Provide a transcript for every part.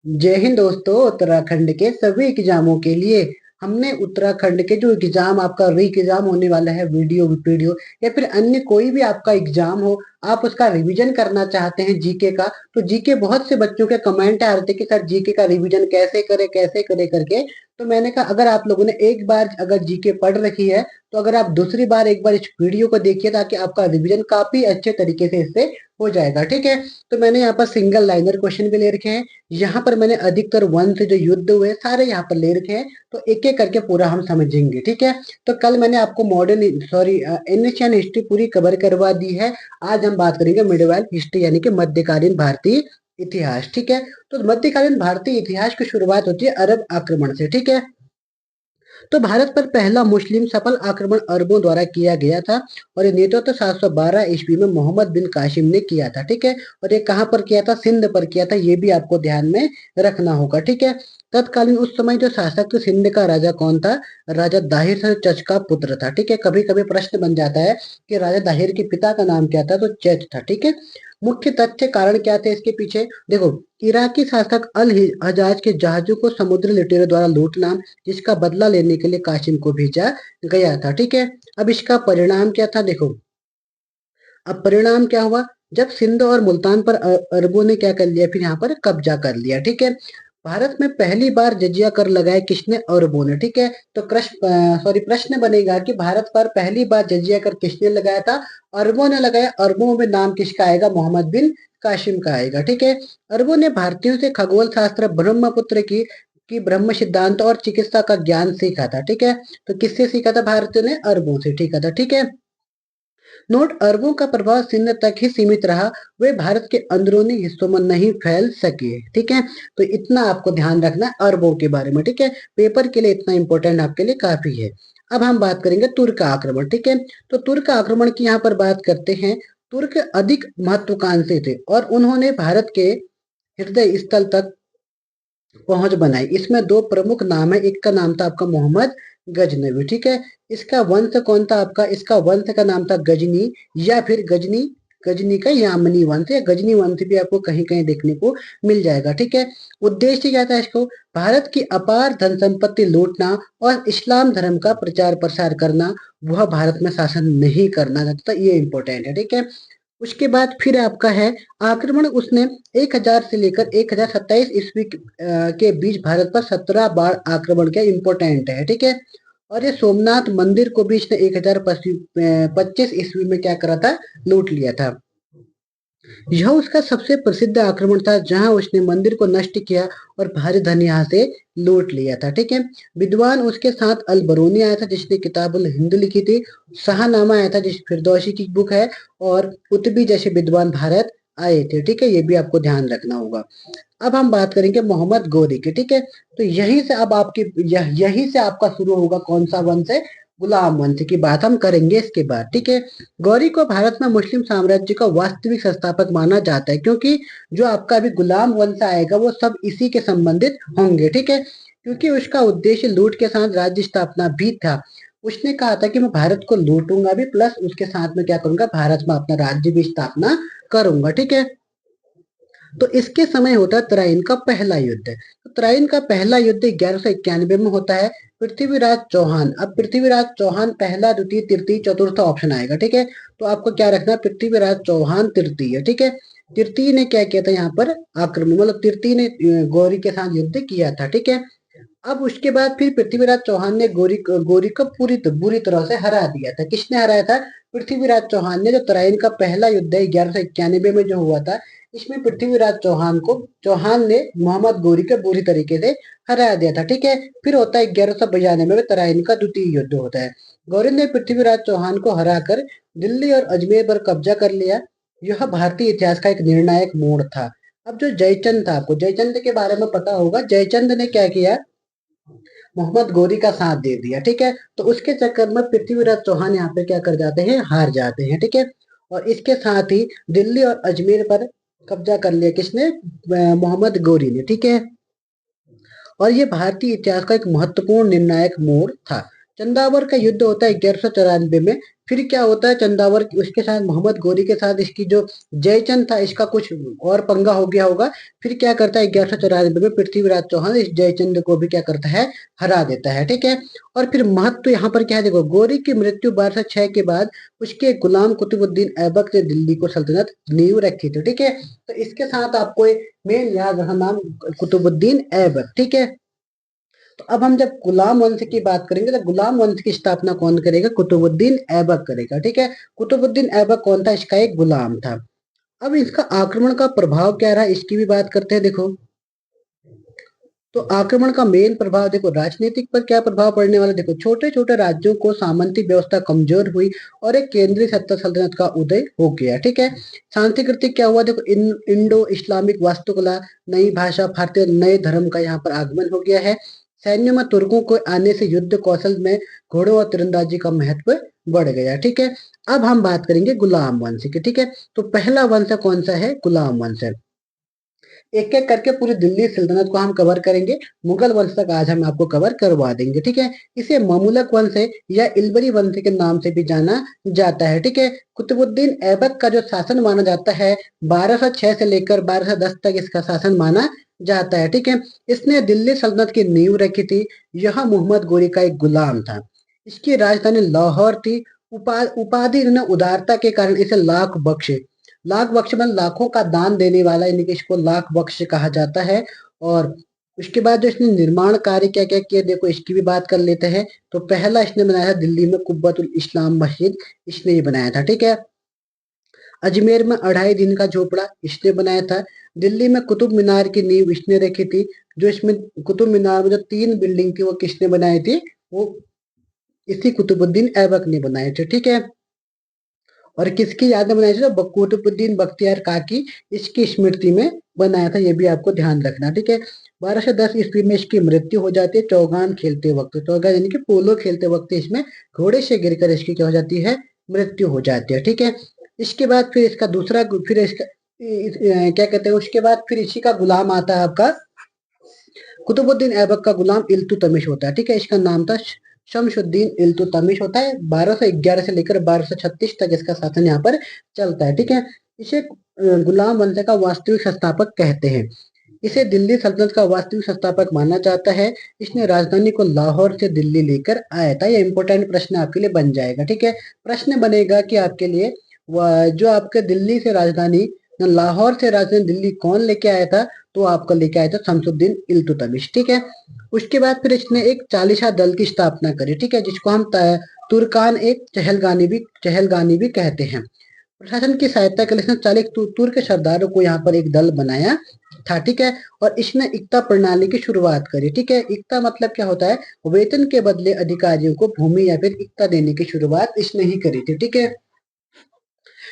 जय हिंद दोस्तों। उत्तराखंड के सभी एग्जामों के लिए हमने उत्तराखंड के जो एग्जाम आपका री एग्जाम होने वाला है, वीडियो या फिर अन्य कोई भी आपका एग्जाम हो, आप उसका रिवीजन करना चाहते हैं जीके का, तो जीके बहुत से बच्चों के कमेंट आ रहे थे कि सर जीके का रिवीजन कैसे करे करके। तो मैंने कहा अगर आप लोगों ने एक बार अगर जीके पढ़ रखी है तो अगर आप दूसरी बार एक बार इस वीडियो को देखिए ताकि आपका रिवीजन काफी अच्छे तरीके से इससे हो जाएगा। ठीक है, तो मैंने यहाँ पर सिंगल लाइनर क्वेश्चन भी ले रखे हैं। यहाँ पर मैंने अधिकतर वन से जो युद्ध हुए सारे यहाँ पर ले रखे हैं, तो एक एक करके पूरा हम समझेंगे। ठीक है, तो कल मैंने आपको मॉडर्न एशियन हिस्ट्री पूरी कवर करवा दी है। आज हम बात करेंगे मिडिवल हिस्ट्री यानी कि मध्यकालीन भारतीय इतिहास। ठीक है, तो मध्यकालीन भारतीय इतिहास की शुरुआत होती है अरब आक्रमण से। ठीक है, तो भारत पर पहला मुस्लिम सफल आक्रमण अरबों द्वारा किया गया था और ये नेतृत्व 712 ईस्वी में मोहम्मद बिन कासिम ने किया था। ठीक है, और ये कहाँ पर किया था? सिंध पर किया था, ये भी आपको ध्यान में रखना होगा। ठीक है, तत्कालीन उस समय जो शासक थे सिंध का राजा कौन था? राजा दाहिर चच का पुत्र था। ठीक है, कभी कभी प्रश्न बन जाता है कि राजा दाहिर के पिता का नाम क्या था, तो चच था। ठीक है, मुख्य तथ्य कारण क्या थे इसके पीछे? देखो, इराकी शासक अल हजाज के जहाजों को समुद्री लुटेरों द्वारा लूटना, जिसका बदला लेने के लिए कासिम को भेजा गया था। ठीक है, अब इसका परिणाम क्या था? देखो, अब परिणाम क्या हुआ? जब सिंध और मुल्तान पर अरबों ने क्या कर लिया, फिर यहाँ पर कब्जा कर लिया। ठीक है, भारत में पहली बार जजिया कर लगाया किसने? अरबों ने। ठीक है, तो प्रश्न बनेगा कि भारत पर पहली बार जजिया कर किसने लगाया था? अरबों ने लगाया। अरबों में नाम किसका आएगा? मोहम्मद बिन कासिम का आएगा। ठीक है, अरबों ने भारतीयों से खगोल शास्त्र, ब्रह्मपुत्र की ब्रह्म सिद्धांत और चिकित्सा का ज्ञान सीखा था। ठीक है, तो किससे सीखा था? भारतीयों ने अरबों से सीखा था। ठीक है, नोट, अरबों का प्रभाव सिंध तक ही सीमित रहा, वे भारत के अंदरूनी हिस्सों में नहीं फैल सके। ठीक है, तो इतना आपको ध्यान रखना है अरबों के बारे में। ठीक है, पेपर के लिए इतना इंपॉर्टेंट आपके लिए काफी है। अब हम बात करेंगे तुर्क आक्रमण। ठीक है, तो तुर्क आक्रमण की यहाँ पर बात करते हैं। तुर्क अधिक महत्वाकांक्षी थे और उन्होंने भारत के हृदय स्थल तक पहुंच बनाई। इसमें दो प्रमुख नाम है, एक का नाम था आपका मोहम्मद गजनवी। ठीक है, इसका वंश कौन था आपका? इसका वंश का नाम था गजनी या फिर गजनी, गजनी का यामनी वंश या गजनी वंश भी आपको कहीं कहीं देखने को मिल जाएगा। ठीक है, उद्देश्य क्या था इसको? भारत की अपार धन संपत्ति लूटना और इस्लाम धर्म का प्रचार प्रसार करना, वह भारत में शासन नहीं करना चाहता था। ये इंपॉर्टेंट है। ठीक है, उसके बाद फिर आपका है आक्रमण। उसने 1000 से लेकर 1027 ईस्वी के बीच भारत पर 17 बार आक्रमण किया। इंपॉर्टेंट है। ठीक है, और ये सोमनाथ मंदिर को भी इसने 1025 ईस्वी में क्या करा था? लूट लिया था। यह उसका सबसे प्रसिद्ध आक्रमण था जहां उसने मंदिर को नष्ट किया और भारी धन यहाँ से लूट लिया था। ठीक है, विद्वान उसके साथ अल बरूनी आया था जिसने किताबुल हिंद लिखी थी, शाहनामा आया था जिस फिरदौसी की बुक है, और कुतुबी जैसे विद्वान भारत आए थे। ठीक है, ये भी आपको ध्यान रखना होगा। अब हम बात करेंगे मोहम्मद गौरी की। ठीक है, तो यहीं से अब यहीं से आपका शुरू होगा कौन सा वंश है? गुलाम वंश की बात हम करेंगे इसके बाद। ठीक है, गौरी को भारत में मुस्लिम साम्राज्य का वास्तविक संस्थापक माना जाता है क्योंकि जो आपका अभी गुलाम वंश आएगा वो सब इसी के संबंधित होंगे। ठीक है, क्योंकि उसका उद्देश्य लूट के साथ राज्य स्थापना भी था। उसने कहा था कि मैं भारत को लूटूंगा भी, प्लस उसके साथ में क्या करूंगा? भारत में अपना राज्य भी स्थापना करूंगा। ठीक है, तो इसके समय होता है तराइन का पहला युद्ध। तो तराइन का पहला युद्ध 1191 में होता है। पृथ्वीराज चौहान, अब पृथ्वीराज चौहान पहला, द्वितीय, तृतीय, चतुर्थ ऑप्शन आएगा। ठीक है, तो आपको क्या रखना है? पृथ्वीराज चौहान तृतीय। ठीक है, तृतीय ने क्या किया था यहाँ पर? आक्रमण, मतलब तृतीय ने गौरी के साथ युद्ध किया था। ठीक है, अब उसके बाद फिर पृथ्वीराज चौहान ने गौरी को बुरी तरह से हरा दिया था। किसने हराया था? पृथ्वीराज चौहान ने। जो तराइन का पहला युद्ध है 1191 में जो हुआ था, इसमें पृथ्वीराज चौहान ने मोहम्मद गौरी को बुरी तरीके से हरा दिया था। ठीक है, फिर होता है 1192 में तराइन का द्वितीय युद्ध होता है। गौरी ने पृथ्वीराज चौहान को हराकर दिल्ली और अजमेर पर कब्जा कर लिया। यह भारतीय इतिहास का एक निर्णायक मोड़ था। अब जो जयचंद था, आपको जयचंद के बारे में पता होगा। जयचंद ने क्या किया? मोहम्मद गौरी का साथ दे दिया। ठीक है, तो उसके चक्कर में पृथ्वीराज चौहान यहाँ पे क्या कर जाते हैं? हार जाते हैं। ठीक है, और इसके साथ ही दिल्ली और अजमेर पर कब्जा कर लिया किसने? मोहम्मद गौरी ने। ठीक है, और ये भारतीय इतिहास का एक महत्वपूर्ण निर्णायक मोड़ था। चंदावर का युद्ध होता है 1194 में। फिर क्या होता है, चंदावर उसके साथ मोहम्मद गोरी के साथ इसकी जो जयचंद था इसका कुछ और पंगा हो गया होगा। फिर क्या करता है 1194 में पृथ्वीराज चौहान इस जयचंद को भी क्या करता है, हरा देता है, ठीक है। और फिर महत्व यहाँ पर क्या है, देखो गोरी की मृत्यु 1206 के बाद उसके गुलाम कुतुबुद्दीन ऐबक ने दिल्ली को सल्तनत नींव रखी थी, ठीक है। तो इसके साथ आपको मेन याद रखना नाम कुतुबुद्दीन ऐबक, ठीक है। तो अब हम जब गुलाम वंश की बात करेंगे तो गुलाम वंश की स्थापना कौन करेगा, कुतुबुद्दीन ऐबक करेगा, ठीक है। कुतुबुद्दीन ऐबक कौन था, इसका एक गुलाम था। अब इसका आक्रमण का प्रभाव क्या रहा, इसकी भी बात करते हैं। देखो तो आक्रमण का मेन प्रभाव देखो राजनीतिक पर क्या प्रभाव पड़ने वाला, देखो छोटे छोटे राज्यों को सामंती व्यवस्था कमजोर हुई और एक केंद्रीय सत्ता सल्तनत का उदय हो गया, ठीक है। सांस्कृतिक क्या हुआ, देखो इंडो इस्लामिक वास्तुकला, नई भाषा, भारतीय नए धर्म का यहाँ पर आगमन हो गया है। सैन्यों में तुर्कों को आने से युद्ध कौशल में घोड़ों और तीरंदाजी का महत्व बढ़ गया, ठीक है। अब हम बात करेंगे गुलाम वंश की, ठीक है। तो पहला वंश कौन सा है, गुलाम वंश है। एक एक करके पूरी दिल्ली सल्तनत को हम कवर करेंगे। मुगल वंश तक आज हम आपको कवर करवा देंगे, ठीक है। इसे ममुलक वंश है या इल्बरी वंश के नाम से भी जाना जाता है, ठीक है। कुतुबुद्दीन ऐबक का जो शासन माना जाता है 1206 से लेकर 1210 तक इसका शासन माना जाता है, ठीक है। इसने दिल्ली सल्तनत की नींव रखी थी। यह मोहम्मद गोरी का एक गुलाम था। इसकी राजधानी लाहौर थी। उपाधि उदारता के कारण इसे लाख बख्श, लाख बख्श मतलब लाखों का दान देने वाला, यानी कि इसको लाख बख्श कहा जाता है। और उसके बाद जो इसने निर्माण कार्य क्या क्या किया, देखो इसकी भी बात कर लेते हैं। तो पहला इसने बनाया था दिल्ली में कुब्बतुल इस्लाम मस्जिद, इसने ये बनाया था, ठीक है। अजमेर में 2.5 दिन का झोपड़ा इसने बनाया था। दिल्ली में कुतुब मीनार की नींव इसने रखी थी। जो इसमें कुतुब मीनार में जो 3 बिल्डिंग थी वो किसने बनाई थी, वो इसी कुतुबुद्दीन ऐबक ने बनाए थे, ठीक है। और किसकी याद में बनाया था, तो कुतुबुद्दीन बख्तियार काकी इसकी स्मृति में बनाया था, ये भी आपको ध्यान रखना, ठीक है। 1210 ईस्वी में इसकी मृत्यु हो जाती है चौगान खेलते वक्त, चौगान यानी कि पोलो खेलते वक्त इसमें घोड़े से गिरकर इसकी क्या हो जाती है, मृत्यु हो जाती है, ठीक है। इसके बाद फिर इसका दूसरा फिर इसका क्या कहते हैं, उसके बाद फिर इसी का गुलाम आता है आपका कुतुबुद्दीन ऐबक का गुलाम इल्तुतमिश होता है, ठीक है। इसका नाम था शमशुद्दीन इल्तुतमिश होता है। 1211 से लेकर 1236 तक इसका शासन यहाँ पर चलता है, ठीक है। इसे गुलाम वंश का वास्तविक संस्थापक कहते हैं। इसे दिल्ली सल्तनत का वास्तविक संस्थापक माना जाता है। इसने राजधानी को लाहौर से दिल्ली लेकर आया था। ये इंपॉर्टेंट प्रश्न आपके लिए बन जाएगा, ठीक है। प्रश्न बनेगा कि आपके लिए जो आपके दिल्ली से राजधानी, लाहौर से राजधानी दिल्ली कौन लेके आया था, तो आपका लेके आया था शमसुद्दीन इल्तुतमिश, ठीक है। उसके बाद फिर इसने एक चालीसा दल की स्थापना करी, ठीक है, जिसको हम तुर्कान एक चहलगानी भी कहते हैं। प्रशासन की सहायता के लिए इसने 40 तुर्क सरदारों को यहाँ पर एक दल बनाया था, ठीक है। और इसने इक्ता प्रणाली की शुरुआत करी, ठीक है। इक्ता मतलब क्या होता है, वेतन के बदले अधिकारियों को भूमि या फिर इक्ता देने की शुरुआत इसने ही करी थी, ठीक है।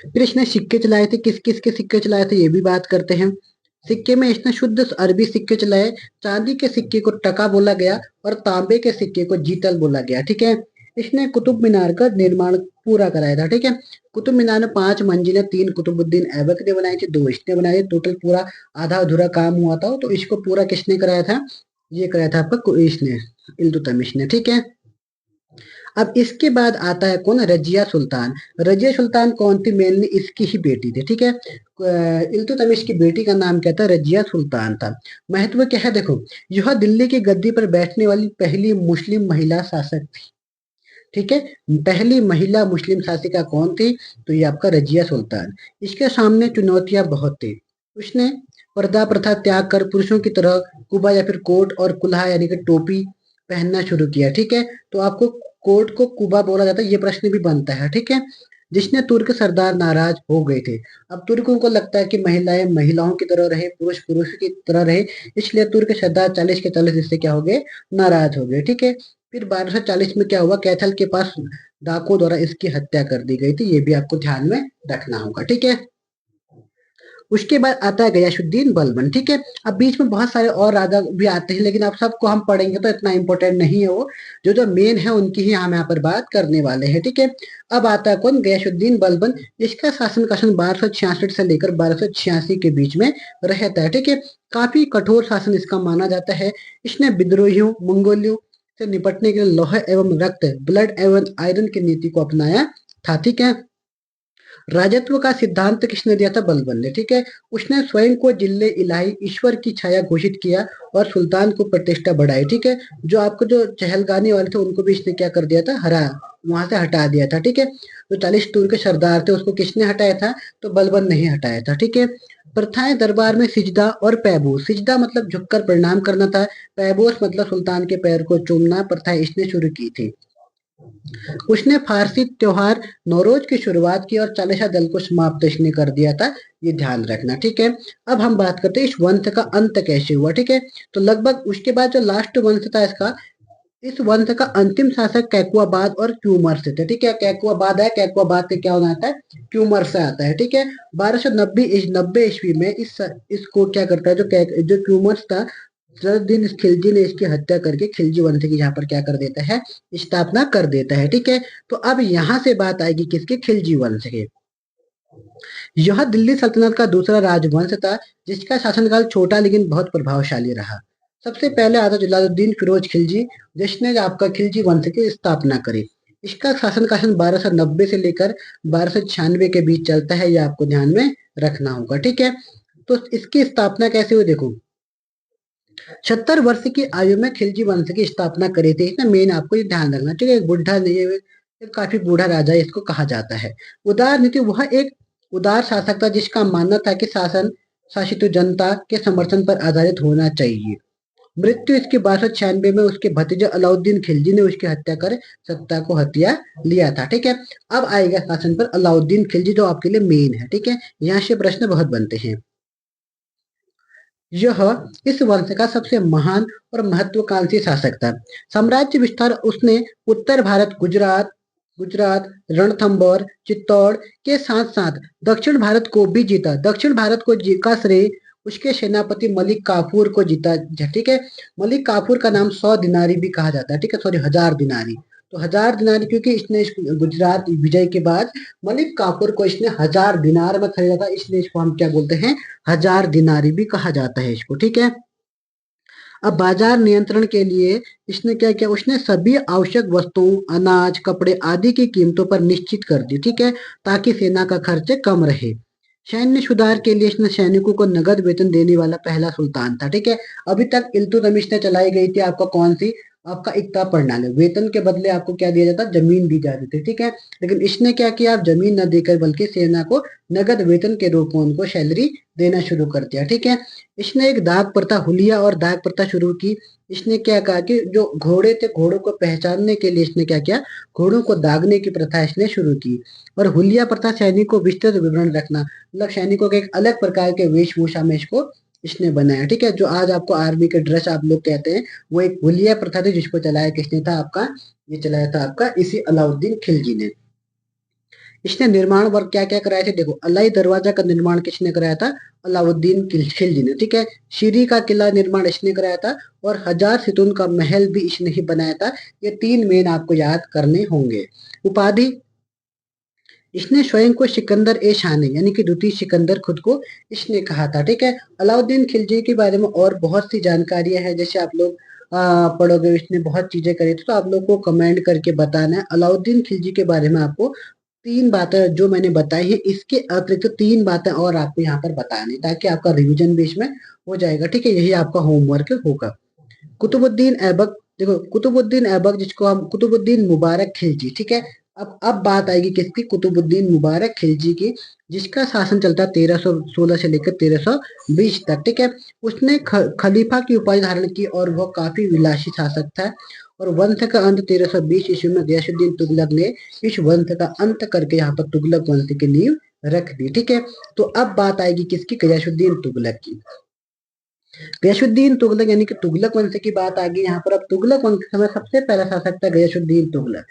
फिर इसने सिक्के चलाए थे, किस किस के सिक्के चलाए थे ये भी बात करते हैं। सिक्के में इसने शुद्ध अरबी सिक्के चलाए। चांदी के सिक्के को टका बोला गया और तांबे के सिक्के को जीतल बोला गया, ठीक है। इसने कुतुब मीनार का निर्माण पूरा कराया था, ठीक है। कुतुब मीनार में 5 मंजिलें 3 कुतुबुद्दीन ऐबक ने बनाई थी, 2 इसने बनाई। टोटल पूरा आधा अधूरा काम हुआ था, तो इसको पूरा किसने कराया था, ये कराया था आपका इसने, इल्तुतमिश ने, ठीक है। अब इसके बाद आता है कौन, रजिया सुल्तान। रजिया सुल्तान कौन थी, मेनली इसकी ही बेटी थी, ठीक है। इल्तुतमिश की बेटी का नाम क्या था, रजिया सुल्तान था। महत्व क्या है, देखो यह दिल्ली की गद्दी पर बैठने वाली पहली मुस्लिम महिला शासक थी, ठीक है। पहली महिला मुस्लिम शासिका कौन थी, तो ये आपका रजिया सुल्तान। इसके सामने चुनौतियां बहुत थी। उसने पर्दा प्रथा त्याग कर पुरुषों की तरह कुबा या फिर कोट और कुल्हा यानी कि टोपी पहनना शुरू किया, ठीक है। तो आपको कोट को कुबा बोला जाता है, ये प्रश्न भी बनता है, ठीक है। जिसने तुर्क सरदार नाराज हो गए थे। अब तुर्कों को लगता है कि महिलाएं महिलाओं की तरह रहे, पुरुष पुरुष की तरह रहे, इसलिए तुर्क सरदार 40 के 40 इससे क्या हो गए, नाराज हो गए, ठीक है। फिर 1240 में क्या हुआ, कैथल के पास डाकुओं द्वारा इसकी हत्या कर दी गई थी, ये भी आपको ध्यान में रखना होगा, ठीक है। उसके बाद आता है गयासुद्दीन बलबन, ठीक है। अब बीच में बहुत सारे और राजा भी आते हैं, लेकिन आप सबको हम पढ़ेंगे तो इतना इंपॉर्टेंट नहीं है वो, जो जो मेन है उनकी ही हम यहाँ पर बात करने वाले हैं, ठीक है। अब आता है कौन, गयासुद्दीन बलबन। इसका शासन 1266 से लेकर 1286 के बीच में रहता है, ठीक है। काफी कठोर शासन इसका माना जाता है। इसने विद्रोहियों, मंगोलियों से निपटने के लिए लौह एवं रक्त, ब्लड एवं आयरन की नीति को अपनाया था। ठीक है। राजत्व का सिद्धांत किसने दिया था? बलबन ने। ठीक है। उसने स्वयं को जिल्ले इलाही, ईश्वर की छाया घोषित किया और सुल्तान को प्रतिष्ठा बढ़ाई। ठीक है। जो आपको जो चहलगानी वाले थे उनको भी इसने क्या कर दिया था? वहां से हटा दिया था। ठीक है। जो 40 टूर के सरदार थे उसको किसने हटाया था? तो बलबन नहीं हटाया था। ठीक है। प्रथाएं दरबार में सिजदा और पैबोस। सिजदा मतलब झुककर प्रणाम करना था, पैबोस मतलब सुल्तान के पैर को चूमना। प्रथाएं इसने शुरू की थी। उसने फारसी त्योहार नौरोज की शुरुआत की और चालीसा दल को समाप्त इसने कर दिया था। ये ध्यान रखना। ठीक है। अब हम बात करते हैं इस वंश का अंत कैसे हुआ। ठीक है। तो लगभग उसके बाद जो लास्ट वंश था इसका, इस वंश का अंतिम शासक कैकुआबाद और क्यूमर से थे। ठीक है। कैकुआबाद है, कैकुआबाद से क्या होना आता है? क्यूमर से आता है। ठीक है। 1290 ईस्वी में इसको क्या करता है? जो क्यूमर्स था, जलालुद्दीन खिलजी ने इसकी हत्या करके खिलजी वंश की यहाँ पर क्या कर देता है? स्थापना कर देता है। ठीक है। तो अब यहाँ से बात आएगी किसके? खिलजी वंश के। यह दिल्ली सल्तनत का दूसरा राजवंश था जिसका शासनकाल छोटा लेकिन बहुत प्रभावशाली रहा। सबसे पहले आता जलालुद्दीन फिरोज खिलजी, जिसने आपका खिलजी वंश की स्थापना करी। इसका शासनकाल 1290 से लेकर 1296 के बीच चलता है, यह आपको ध्यान में रखना होगा। ठीक है। तो इसकी स्थापना कैसे हुई देखो। 76 वर्ष की आयु में खिलजी वंश की स्थापना करी थी इसने। मेन आपको ये ध्यान रखना। ठीक है। एक बुढ़ा नहीं है, एक काफी बूढ़ा राजा इसको कहा जाता है। उदार नीति, वह एक उदार शासक था जिसका मानना था कि शासन शासित जनता के समर्थन पर आधारित होना चाहिए। मृत्यु इसकी 1296 में उसके भतीजे अलाउद्दीन खिलजी ने उसकी हत्या कर सत्ता को हत्या लिया था। ठीक है। अब आएगा शासन पर अलाउद्दीन खिलजी जो आपके लिए मेन है। ठीक है। यहाँ से प्रश्न बहुत बनते हैं। यह इस वंश का सबसे महान और महत्वाकांक्षी शासक था। साम्राज्य विस्तार उसने उत्तर भारत, गुजरात गुजरात रणथंबोर, चित्तौड़ के साथ साथ दक्षिण भारत को भी जीता। दक्षिण भारत को का श्रेय उसके सेनापति मलिक काफूर को जीता। ठीक है। मलिक काफूर का नाम 100 दिनारी भी कहा जाता है। ठीक है। सॉरी, 1000 दिनारी। तो 1000 दिनारी क्योंकि इसने गुजरात विजय के बाद मलिक काफूर को इसने 1000 दिनार में खरीदा था, इसलिए इसको हम क्या बोलते हैं? 1000 दिनारी भी कहा जाता है इसको। ठीक है। अब बाजार नियंत्रण के लिए इसने क्या किया? उसने सभी आवश्यक वस्तुओं, अनाज, कपड़े आदि की कीमतों पर निश्चित कर दी। ठीक है। ताकि सेना का खर्च कम रहे। सैन्य सुधार के लिए इसने सैनिकों को नगद वेतन देने वाला पहला सुल्तान था। ठीक है। अभी तक इल्तुतमिश ने चलाई गई थी आपका कौन सी? आपका इक्ता प्रणाली। वेतन के बदले आपको क्या दिया जाता? जमीन दी जाती थी। ठीक है। लेकिन इसने क्या किया? आप जमीन न देकर बल्कि सेना को नगद वेतन के रूप में उनको सैलरी देना शुरू कर दिया। ठीक है। इसने एक दाग प्रथा, हुलिया और दाग प्रथा शुरू की। इसने क्या कहा कि जो घोड़े थे, घोड़ों को पहचानने के लिए इसने क्या किया? घोड़ों को दागने की प्रथा इसने शुरू की। और हुलिया प्रथा सैनिक को विस्तृत विवरण रखना, मतलब सैनिकों के एक अलग प्रकार के वेशभूषा में इसको इसने बनाया। ठीक है। जो आज आपको आर्मी के ड्रेस आप लोग कहते हैं, वो एक हुलिया प्रथा थी जिसको चलाया किसने था? आपका ये चलाया था आपका इसी अलाउद्दीन खिलजी ने। इसने निर्माण वर्क क्या क्या कराए थे देखो। अलाई दरवाजा का निर्माण किसने कराया था? अलाउद्दीन खिलजी ने। ठीक है। शीरी का किला निर्माण इसने कराया था और 1000 सितून का महल भी इसने ही बनाया था। ये 3 मेन आपको याद करने होंगे। उपाधि, इसने स्वयं को सिकंदर ए शानी यानी कि द्वितीय सिकंदर खुद को इसने कहा था। ठीक है। अलाउद्दीन खिलजी के बारे में और बहुत सी जानकारियां हैं, जैसे आप लोग पढ़ोगे, इसने बहुत चीजें करी थी, तो आप लोग को कमेंट करके बताना है। अलाउद्दीन खिलजी के बारे में आपको 3 बातें जो मैंने बताई है, इसके अतिरिक्त 3 बातें और आपको यहाँ पर बतानी, ताकि आपका रिविजन भी इसमें हो जाएगा। ठीक है। यही आपका होमवर्क होगा। कुतुबुद्दीन ऐबक, देखो कुतुबुद्दीन ऐबक जिसको हम कुतुबुद्दीन मुबारक खिलजी। ठीक है। अब बात आएगी किसकी? कुतुबुद्दीन मुबारक खिलजी की, जिसका शासन चलता 1316 से लेकर 1320 तक। ठीक है। उसने खलीफा की उपाधि धारण की और वह काफी विलासी शासक था। और वंश का अंत 1320 ईस्वी में गयासुद्दीन तुगलक ने इस वंश का अंत करके यहाँ पर तुगलक वंश की नींव रख दी। ठीक है। तो अब बात आएगी किसकी? गयासुद्दीन तुगलक की। गयासुद्दीन तुगलक यानी कि तुगलक वंश की बात आ गई यहाँ पर। अब तुगलक वंश के समय सबसे पहला शासक था गयासुद्दीन तुगलक।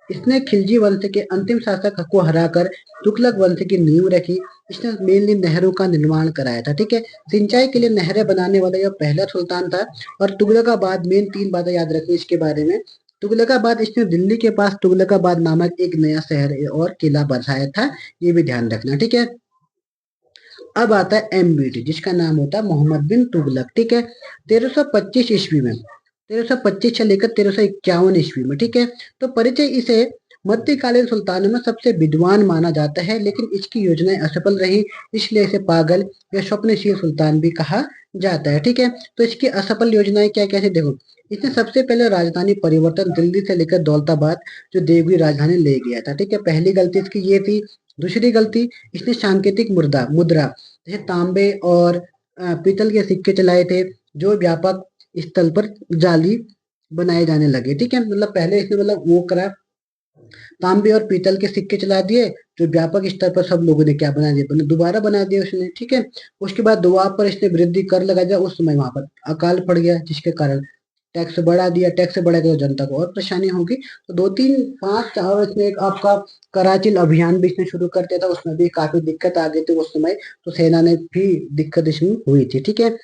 इसने खिलजी वंश के अंतिम शासक को हराकर तुगलक वंश की नींव रखी। इसने मेनली नहरों का निर्माण कराया था। ठीक है। सिंचाई के लिए नहरें बनाने वाला यह पहला सुल्तान था। और तुगलकाबाद, मेन 3 बातें याद रखनी इसके बारे में। तुगलकाबाद, इसने दिल्ली के पास तुगलकाबाद नामक एक नया शहर और किला बसाया था, ये भी ध्यान रखना। ठीक है। अब आता है एमबीटी, जिसका नाम होता है मोहम्मद बिन तुगलक। ठीक है। 1325 ईस्वी में 1325 से लेकर 1351 ईस्वी में, ठीक है। तो परिचय इसे मध्यकालीन सुल्तानों में सबसे विद्वान माना जाता है, लेकिन इसकी योजनाएं असफल रही, इसलिए इसे पागल या स्वप्नशील सुल्तान भी कहा जाता है, ठीक है। तो इसकी असफल योजनाएं क्या क्या थी देखो। इसने सबसे पहले राजधानी परिवर्तन दिल्ली से लेकर दौलताबाद जो देवगी राजधानी ले गया था, ठीक है। पहली गलती इसकी ये थी। दूसरी गलती, इसने सांकेतिक मुद्रा मुद्रा जैसे तांबे और पीतल के सिक्के चलाए थे, जो व्यापक स्थल पर जाली बनाए जाने लगे, ठीक है। मतलब पहले इसने मतलब वो करा, तांबे और पीतल के सिक्के चला दिए, जो व्यापक स्तर पर सब लोगों ने क्या बना दिया, दोबारा बना दिया उसने, ठीक है। उसके बाद दुआ पर इसने वृद्धि कर लगा दिया, उस समय वहां पर अकाल पड़ गया, जिसके कारण टैक्स बढ़ा दिया। टैक्स बढ़ाएगा तो जनता को और परेशानी होगी। तो 2 3 5 4 इसमें एक आपका कराचिल अभियान भी इसने शुरू कर दिया था, उसमें भी काफी दिक्कत आ गई थी उस समय, तो सेना ने भी दिक्कत इसमें हुई थी, ठीक है।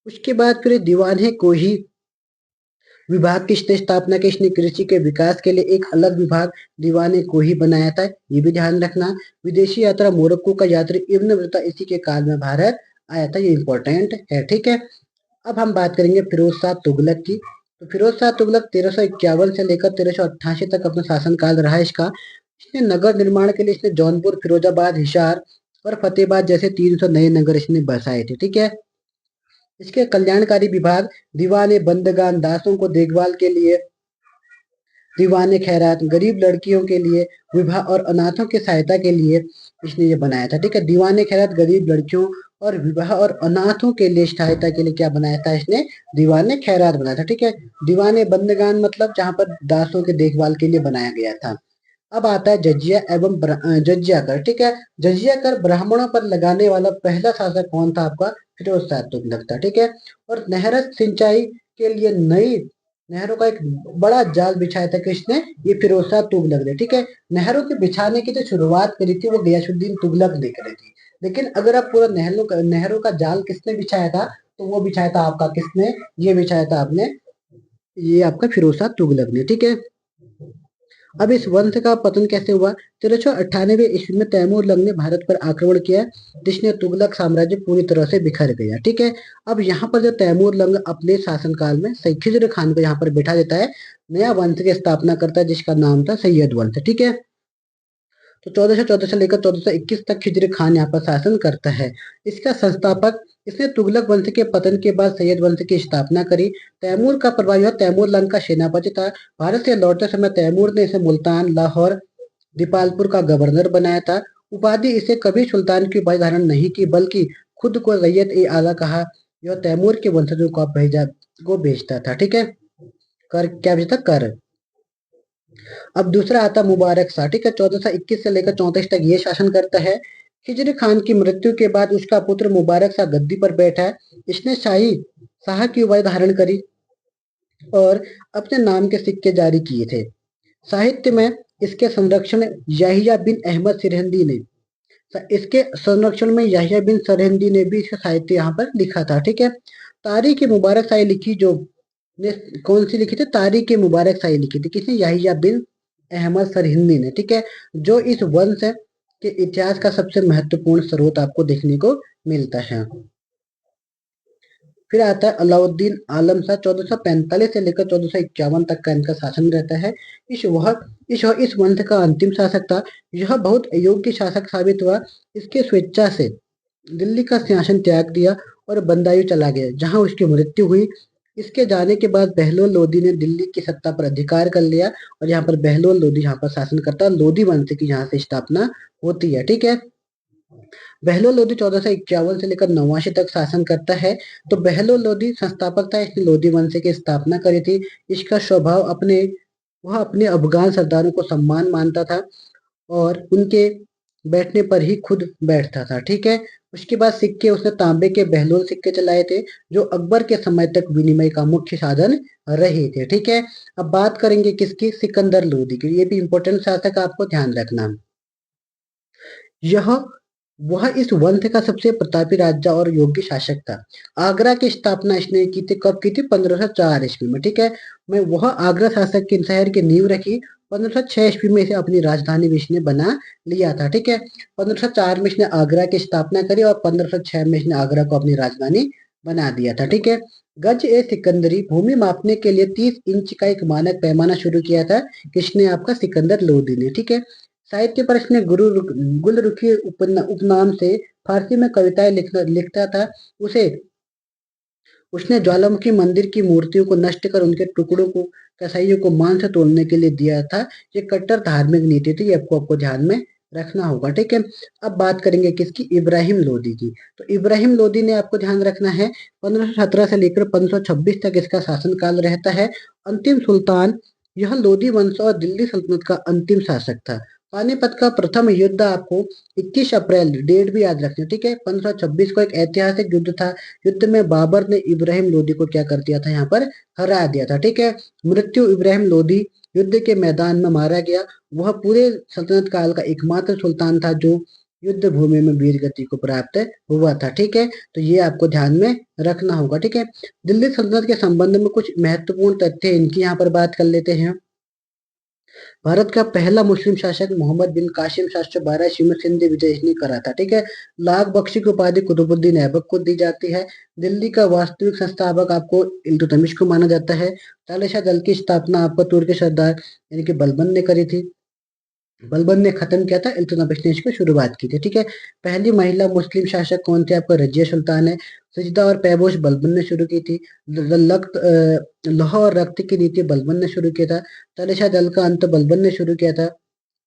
उसके बाद फिर दीवान है कोही विभाग की इसने स्थापना की। इसने कृषि के विकास के लिए एक अलग विभाग दीवाने को ही बनाया था, ये भी ध्यान रखना। विदेशी यात्रा मोरक्को का यात्री इब्न बतूता इसी के काल में भारत आया था, ये इंपॉर्टेंट है, ठीक है। अब हम बात करेंगे फिरोज शाह तुगलक की। तो फिरोज शाह तुगलक 1351 से लेकर 1388 तक अपना शासनकाल रहा इसका। इसने नगर निर्माण के लिए इसने जौनपुर, फिरोजाबाद, हिसार और फतेहाबाद जैसे 300 नए नगर इसने बसाए थे, ठीक है। इसके कल्याणकारी विभाग दीवाने बंदगान, दासों को देखभाल के लिए दीवाने खैरात, गरीब लड़कियों के लिए विवाह और अनाथों की सहायता के लिए इसने ये बनाया था, ठीक है। दीवाने खैरात गरीब लड़कियों और विवाह और अनाथों के लिए सहायता के लिए क्या बनाया था इसने, दीवाने खैरात बनाया था, ठीक है। दीवाने बंदगान मतलब जहां पर दासों के देखभाल के लिए बनाया गया था। अब आता है जजिया एवं जजिया कर, ठीक है। जजिया कर ब्राह्मणों पर लगाने वाला पहला शासक कौन था आपका, फिरोज शाह तुगलक था, ठीक है। और नहर सिंचाई के लिए नई नहरों का एक बड़ा जाल बिछाया था किसने, ये फिरोज शाह तुगलक ने, ठीक है। नहरों के बिछाने की जो शुरुआत करी थी वो गयासुद्दीन तुगलक ने करी थी, लेकिन अगर आप पूरा नहरों का जाल किसने बिछाया था, तो वो बिछाया था आपका किसने, ये बिछाया था आपने, ये आपका फिरोज शाह तुगलक ने, ठीक है। अब इस वंश का पतन कैसे हुआ, 1398 ईस्वी में तैमूर लंग ने भारत पर आक्रमण किया, जिसने तुगलक साम्राज्य पूरी तरह से बिखर गया, ठीक है। अब यहाँ पर जो तैमूर लंग अपने शासनकाल में खिज्र खान को यहाँ पर बैठा देता है, नया वंश की स्थापना करता है, जिसका नाम था सैयद वंश, ठीक है। तो 1414 से लेकर 1421 तक खिज्र खान यहाँ पर शासन करता है। इसका संस्थापक, इसने तुगलक वंश के पतन के बाद सैयद वंश की स्थापना करी। तैमूर का प्रभाव यह तैमूर लंग का सेनापति था। भारत से लौटते समय तैमूर ने इसे मुल्तान, लाहौर, दीपालपुर का गवर्नर बनाया था। उपाधि इसे कभी सुल्तान की उपाधि धारण नहीं की, बल्कि खुद को रैयत ए आला कहा। यह तैमूर के वंशजों को भेजता था, ठीक है। कर क्या भेजता, कर। अब दूसरा आता मुबारक शाह, ठीक है। 1421 से लेकर 34 तक ये शासन करता है। खिज्र खान की मृत्यु के बाद उसका पुत्र मुबारक शाह गद्दी पर बैठा है। इसने शाही शाह की उपाधि धारण करी और अपने नाम के सिक्के जारी किए थे। साहित्य में इसके संरक्षण याहिया बिन अहमद सिरहिंदी ने इसके संरक्षण में याहिया बिन सरहिंदी ने भी इसका साहित्य यहाँ पर लिखा था, ठीक है। तारीख मुबारक शाही लिखी, जो ने कौन सी लिखी थी, तारीख मुबारक शाही लिखी थी, किसने, याहिया बिन अहमद सरहिंदी ने, ठीक है। जो इस वंश के इतिहास का सबसे महत्वपूर्ण स्रोत आपको देखने को मिलता है। फिर आता है अलाउद्दीन आलम शाह, 1445 से लेकर 1451 तक का इनका शासन रहता है। इस वंश का अंतिम शासक था। यह बहुत अयोग्य शासक साबित हुआ। इसके स्वेच्छा से दिल्ली का सिंहासन त्याग दिया और बंदायूं चला गया, जहां उसकी मृत्यु हुई। इसके जाने के बाद बहलोल लोदी ने दिल्ली की सत्ता पर अधिकार कर लिया और यहाँ पर बहलोल लोदी यहाँ पर शासन करता है। लोदी वंश की यहाँ से स्थापना होती है, ठीक है। बहलोल लोदी 1451 से लेकर 89 तक शासन करता है। तो बहलोल लोदी संस्थापक था, इसने लोदी वंश की स्थापना करी थी। इसका स्वभाव वह अपने अफगान सरदारों को सम्मान मानता था और उनके बैठने पर ही खुद बैठता था, ठीक है। उसके बाद सिक्के, उसने तांबे के बहलोल सिक्के चलाए थे, जो अकबर के समय तक विनिमय का मुख्य साधन रहे थे, ठीक है। अब बात करेंगे किसकी, सिकंदर लोदी की। ये भी इंपॉर्टेंट शासक, आपको ध्यान रखना। यह वह इस वंश का सबसे प्रतापी राजा और योग्य शासक था। आगरा की स्थापना इसने की थी, कब की थी, 1504 ईस्वी में, ठीक है। मैं वह आगरा शासक के शहर की नींव रखी। 1506 ईस्वी में इसे अपनी राजधानी भी इसने बना लिया था, ठीक है। 1504 में इसने आगरा की स्थापना करी और 1506 में इसने आगरा को अपनी राजधानी बना दिया था। ठीक है, गज ए सिकंदरी भूमि मापने के लिए 30 इंच का एक मानक पैमाना शुरू किया था। किसने? आपका सिकंदर लोदी ने। ठीक है, साहित्य पर इसने गुलरुखी उपनाम से फारसी में कविताएं लिखता था। उसे उसने ज्वालामुखी मंदिर की मूर्तियों को नष्ट कर उनके टुकड़ों को कसाईयों को मान से तोड़ने के लिए दिया था। ये कट्टर धार्मिक नीति थी, ये आपको ध्यान में रखना होगा। ठीक है, अब बात करेंगे किसकी? इब्राहिम लोदी की। तो इब्राहिम लोदी ने आपको ध्यान रखना है 1517 से लेकर 1526 तक इसका शासनकाल रहता है। अंतिम सुल्तान यह लोदी वंश और दिल्ली सल्तनत का अंतिम शासक था। पानीपत का प्रथम युद्ध आपको 21 अप्रैल, डेट भी याद रखनी है। ठीक है, 1526 को एक ऐतिहासिक युद्ध था। युद्ध में बाबर ने इब्राहिम लोदी को क्या कर दिया था? यहाँ पर हरा दिया था। ठीक है, मृत्यु इब्राहिम लोदी युद्ध के मैदान में मारा गया। वह पूरे सल्तनत काल का एकमात्र सुल्तान था जो युद्ध भूमि में वीर गति को प्राप्त हुआ था। ठीक है, तो ये आपको ध्यान में रखना होगा। ठीक है, दिल्ली सल्तनत के संबंध में कुछ महत्वपूर्ण तथ्य इनकी यहाँ पर बात कर लेते हैं। भारत का पहला मुस्लिम शासक मोहम्मद बिन कासिम 712 ईस्वी में सिंध विजय इसने करा था। ठीक है, लाख बख्शी की उपाधि कुतुबुद्दीन ऐबक को दी जाती है। दिल्ली का वास्तविक संस्थापक आपको इल्तुतमिश को माना जाता है। तालिशा दल की स्थापना आपको तुर्क सरदार यानी कि बलबन ने करी थी। बलबन ने खत्म किया था, इल्तुतमिश ने इसको शुरुआत की थी। ठीक है, पहली महिला मुस्लिम शासक कौन थे? आपका रजिया सुल्तान है। सजदा और पैबोश बलबन ने शुरू की थी। लौह और रक्त की नीति बलबन ने शुरू किया था। तालिशा दल का अंत बलबन ने शुरू किया था।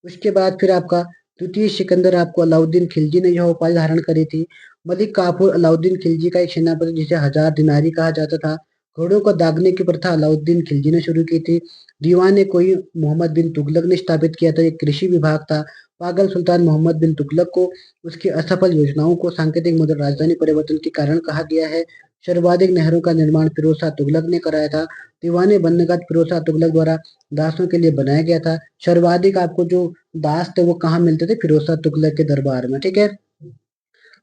उसके बाद फिर आपका द्वितीय सिकंदर आपको अलाउद्दीन खिलजी ने यह उपाधि धारण करी थी। मलिक काफूर अलाउद्दीन खिलजी का एक सेनापति जिसे 1000 दिनारी कहा जाता था। घोड़ों को दागने की प्रथा अलाउद्दीन खिलजी ने शुरू की थी। दीवान कोई मोहम्मद बिन तुगलक ने स्थापित किया था, एक कृषि विभाग था। पागल सुल्तान मोहम्मद बिन तुगलक को उसकी असफल योजनाओं को सांकेतिक मुद्रा राजधानी परिवर्तन के कारण कहा गया है। सर्वाधिक नहरों का निर्माण फिरोज शाह तुगलक ने कराया था। दीवाने बंदगत फिरोज शाह तुगलक द्वारा दासों के लिए बनाया गया था। सर्वाधिक आपको जो दास थे वो कहाँ मिलते थे? फिरोज शाह तुगलक के दरबार में। ठीक है,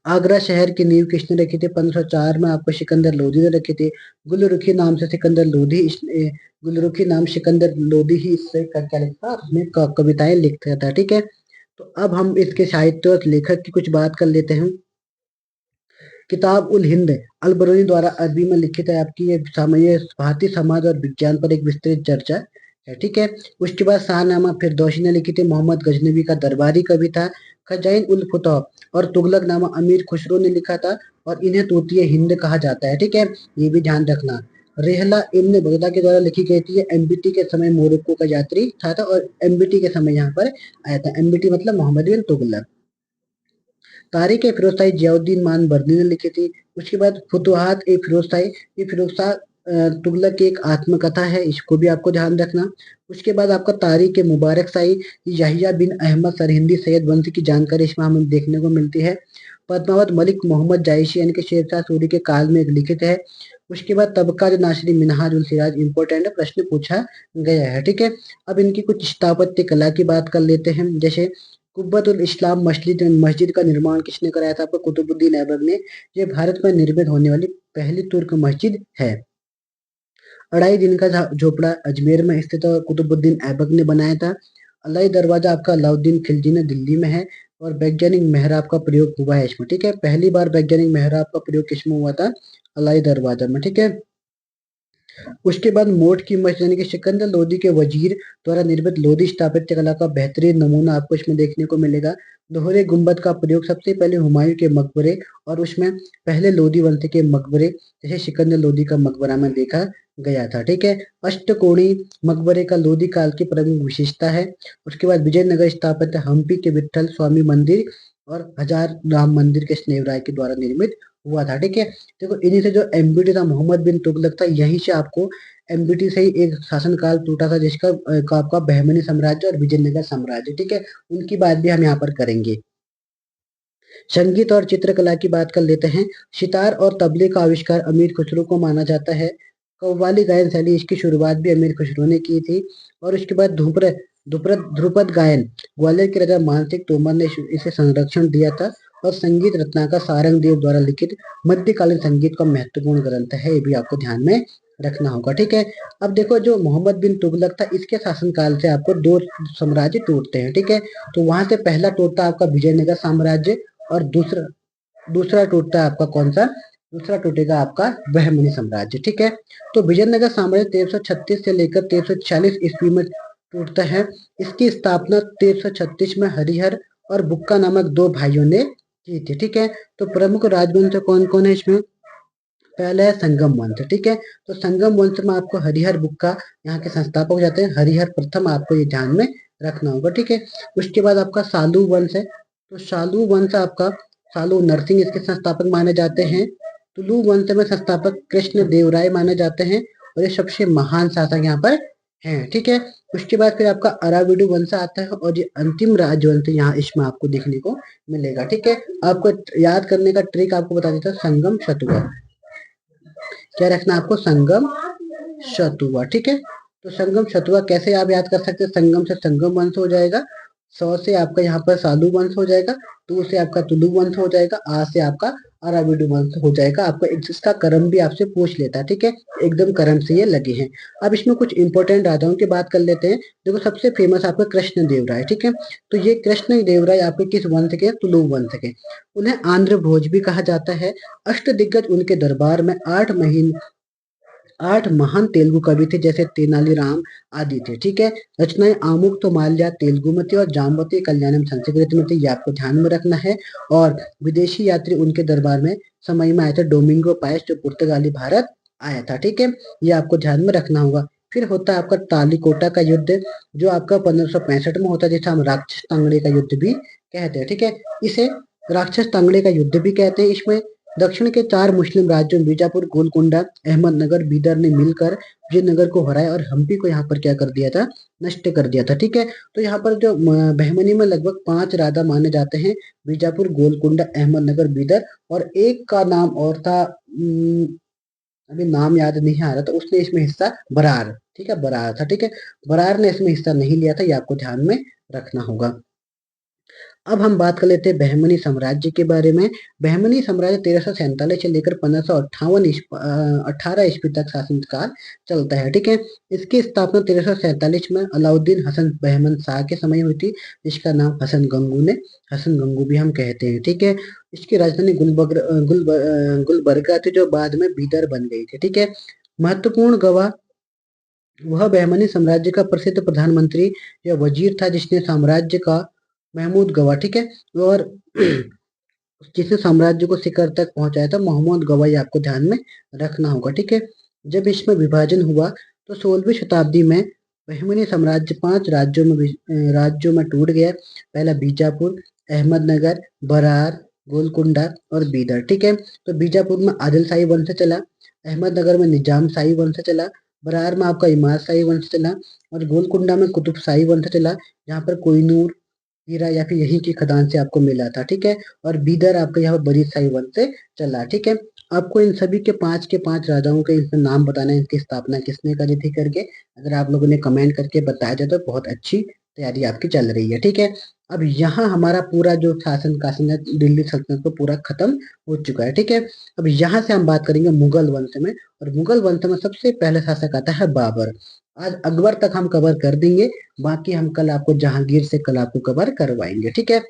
आगरा शहर की नींव किसने रखी थी? 1504 में आपको सिकंदर लोदी ने रखी थी। गुलरुखी नाम से सिकंदर लोदी गुलरुखी नाम सिकंदर लोदी ही इससे क्या लिखता? अपने कविताएं लिखता था। ठीक है, तो अब हम इसके साहित्य और लेखक की कुछ बात कर लेते हैं। किताब उल हिंद अल बरूनी द्वारा अरबी में लिखित है। आपकी ये भारतीय समाज और विज्ञान पर एक विस्तृत चर्चा है। ठीक है, उसके बाद शाहनामा फिरदौसी ने लिखी थी। मोहम्मद गजनबी का दरबारी कवि था। खजाइन उल फुतह और तुगलक नामा अमीर खुसरो ने लिखा था और इन्हें तूतिए हिंद कहा जाता है। ठीक है, ये भी ध्यान रखना। रेहला इब्न बगदा के द्वारा लिखी गई थी। एमबीटी के समय मोरक्को का यात्री था और एमबीटी के समय यहाँ पर आया था। एमबीटी मतलब मोहम्मद बिन तुगलक। तारीख ए फिरोजशाही जियाउद्दीन मान बर्दी ने लिखी थी। उसके बाद फुतुहात ए फिरोजशाही, ये फिरोज शाह तुगलक की एक आत्मकथा है, इसको भी आपको ध्यान रखना। उसके बाद आपका तारीख ए मुबारक शाही, याहिया बिन अहमद सरहिंदी सैयद वंश की जानकारी इसमें हमें देखने को मिलती है। पद्मावत मलिक मोहम्मद जायशी यानी कि शेरशाह सूरी के काल में एक लिखित है। उसके बाद तबका नासिरी मिनहाज उल सिराज इंपॉर्टेंट है, प्रश्न पूछा गया है। ठीक है, अब इनकी कुछ स्थापत्य कला की बात कर लेते हैं। जैसे कुब्बतुल इस्लाम मस्जिद मस्जिद का निर्माण किसने कराया था? आपको कुतुबुद्दीन ऐबक ने। ये भारत में निर्मित होने वाली पहली तुर्क मस्जिद है। अढ़ाई दिन का झोपड़ा अजमेर में स्थित और कुतुबुद्दीन ऐबक ने बनाया था। अलाई दरवाजा आपका अलाउद्दीन खिलजी ने दिल्ली में है और वैज्ञानिक मेहराब का प्रयोग हुआ है इसमें। ठीक है, पहली बार वैज्ञानिक मेहराब का प्रयोग किसमें हुआ था? अलाई दरवाजा में। ठीक है, उसके बाद मोट की मस्जिद यानी कि सिकंदर लोदी के वजीर द्वारा निर्मित लोदी स्थापत्य कला का बेहतरीन नमूना आपको इसमें देखने को मिलेगा। दोहरे गुंबद का प्रयोग सबसे पहले हुमायूं के मकबरे और उसमें पहले लोदी वंश के मकबरे जैसे सिकंदर लोदी का मकबरा में देखा गया था। ठीक है, अष्टकोणी मकबरे का लोदी काल की प्रमुख विशेषता है। उसके बाद विजयनगर स्थापत्य हम्पी के विठल स्वामी मंदिर और हजार राम मंदिर के स्नेह राय के द्वारा निर्मित हुआ था। ठीक है, देखो इन्हीं से जो एमबीटी था मोहम्मद बिन तुगलक था, यहीं से आपको एमबीटी से ही एक शासनकाल टूटा था जिसका आपका बहमनी साम्राज्य और विजयनगर साम्राज्य। ठीक है, उनकी बात भी हम यहाँ पर करेंगे। संगीत और चित्रकला की बात कर लेते हैं। सितार और तबले का आविष्कार अमीर खुसरो को माना जाता है। कव्वाली गायन शैली इसकी शुरुआत भी अमीर खुसरो ने की थी। और उसके बाद ध्रुपद गायन ग्वालियर के राजा मानसिंह तोमर ने इसे संरक्षण दिया था। और संगीत रत्नाकर सारंगदेव द्वारा लिखित मध्यकालीन संगीत का महत्वपूर्ण ग्रंथ है, ये भी आपको ध्यान में रखना होगा। ठीक है, अब देखो जो मोहम्मद बिन तुगलक था इसके शासनकाल से आपको दो साम्राज्य टूटते हैं। ठीक है, तो वहां से पहला टूटता आपका विजयनगर साम्राज्य और दूसरा दूसरा टूटता है आपका कौन सा? दूसरा टूटेगा आपका बहमनी साम्राज्य। ठीक है, तो विजयनगर साम्राज्य 1336 से लेकर 1346 ईस्वी में टूटता है। इसकी स्थापना 1336 में हरिहर और बुक्का नामक दो भाइयों ने की थी। ठीक है, तो प्रमुख राजवंश कौन कौन है इसमें? पहला है संगम वंश। ठीक है, तो संगम वंश में आपको हरिहर बुक्का यहाँ के संस्थापक हो जाते हैं। हरिहर प्रथम आपको ये ध्यान में रखना होगा। ठीक है, उसके बाद आपका सालू वंश है। तो सालू वंश आपका सालू नरसिंह इसके संस्थापक माने जाते हैं। तुलु वंश में संस्थापक कृष्ण देव राय माने जाते हैं और ये सबसे महान शासक यहाँ पर हैं। ठीक है, उसके बाद फिर आपका अराविडु वंश आता है और ये अंतिम राजवंश यहाँ इसमें आपको देखने को मिलेगा। ठीक है, आपको याद करने का ट्रिक आपको बता देता हूँ, संगम शतुआ क्या रखना आपको? संगम शतुआ। ठीक है, तो संगम शतुआ कैसे आप याद कर सकते हैं? संगम से संगम वंश हो जाएगा, सौ से आपका यहाँ पर सालू वंश हो जाएगा, तू से आपका तुलु वंश हो जाएगा, आ से आपका अराविडु वंश हो जाएगा। आपको इसका क्रम भी आपसे पूछ लेता है। ठीक है, एकदम क्रम से ये लगे हैं। अब इसमें कुछ इंपॉर्टेंट राजाओं की बात कर लेते हैं। देखो सबसे फेमस आपका कृष्ण देव राय। ठीक है, तो ये कृष्ण देव राय आपके किस वंश के? तुलु वंश के। उन्हें आंध्र भोज भी कहा जाता है। अष्ट दिग्गज उनके दरबार में 8 महान तेलुगु कवि थे, जैसे तेनालीराम आदि थे। ठीक है, रचनाएं आमुक्तो माल्या तेलुगु में थी और जाम्बवती कल्याणम संस्कृत में थी, ये आपको ध्यान में रखना है। और विदेशी यात्री उनके दरबार में समय में आए थे, डोमिंगो पायस जो पुर्तगाली भारत आया था। ठीक है, ये आपको ध्यान में रखना होगा। फिर होता है आपका तालीकोटा का युद्ध, जो आपका 1565 में होता है, जिसे हम राक्षस तांगड़े का युद्ध भी कहते हैं। ठीक है, इसे राक्षस तांगड़े का युद्ध भी कहते हैं। इसमें दक्षिण के 4 मुस्लिम राज्यों बीजापुर, गोलकुंडा, अहमदनगर, बीदर ने मिलकर विजयनगर को हराया और हम्पी को यहाँ पर क्या कर दिया था? नष्ट कर दिया था। ठीक है, तो यहाँ पर जो बहमनी में लगभग 5 राजा माने जाते हैं, बीजापुर, गोलकुंडा, अहमदनगर, बीदर, और एक का नाम और था, अभी नाम याद नहीं आ रहा, तो उसने इसमें हिस्सा बरार, ठीक है, बरार था। ठीक है, बरार ने इसमें हिस्सा नहीं लिया था, ये आपको ध्यान में रखना होगा। अब हम बात कर लेते हैं बहमनी साम्राज्य के बारे में। बहमनी साम्राज्य 1347 से लेकर 18 ईस्वी तक शासनकाल चलता है। ठीक है, इसकी स्थापना 1347 में अलाउद्दीन हसन बहमन शाह के समय हुई थी, जिसका नाम हसन गंगू भी हम कहते हैं। ठीक है, इसकी राजधानी गुलबर्गा थी, जो बाद में बीदर बन गई थी। ठीक है, महत्वपूर्ण गवाह वह बहमनी साम्राज्य का प्रसिद्ध प्रधानमंत्री या वजीर था, जिसने साम्राज्य का महमूद गवा। ठीक है, और जिसने साम्राज्य को शिखर तक पहुंचाया था, मोहम्मद गवाई आपको ध्यान में रखना होगा। ठीक है, जब इसमें विभाजन हुआ तो 16वीं शताब्दी में बहमनी साम्राज्य 5 राज्यों में टूट गया। पहला बीजापुर, अहमदनगर, बरार, गोलकुंडा और बीदर। ठीक है, तो बीजापुर में आदिल शाही वंश चला, अहमदनगर में निजाम शाही वंश चला, बरार में आपका इमाद शाही वंश चला और गोलकुंडा में कुतुब शाही वंश चला, जहाँ पर कोहिनूर हीरा या फिर यहीं की खदान से आपको मिला था। ठीक है, और बीदर आपका यहाँ बरीद शाही वंश से चला। ठीक है, आपको इन सभी के 5 राजाओं के इसमें नाम बताना है, इनकी स्थापना किसने करी थी करके। अगर आप लोगों ने कमेंट करके बताया जाए तो बहुत अच्छी तैयारी आपकी चल रही है। ठीक है, अब यहाँ हमारा पूरा जो शासन है दिल्ली सल्तनत को पूरा खत्म हो चुका है। ठीक है, अब यहाँ से हम बात करेंगे मुगल वंश में, और मुगल वंश में सबसे पहले शासक आता है बाबर। आज अकबर तक हम कवर कर देंगे, बाकी हम कल आपको जहांगीर से कल आपको कवर करवाएंगे। ठीक है,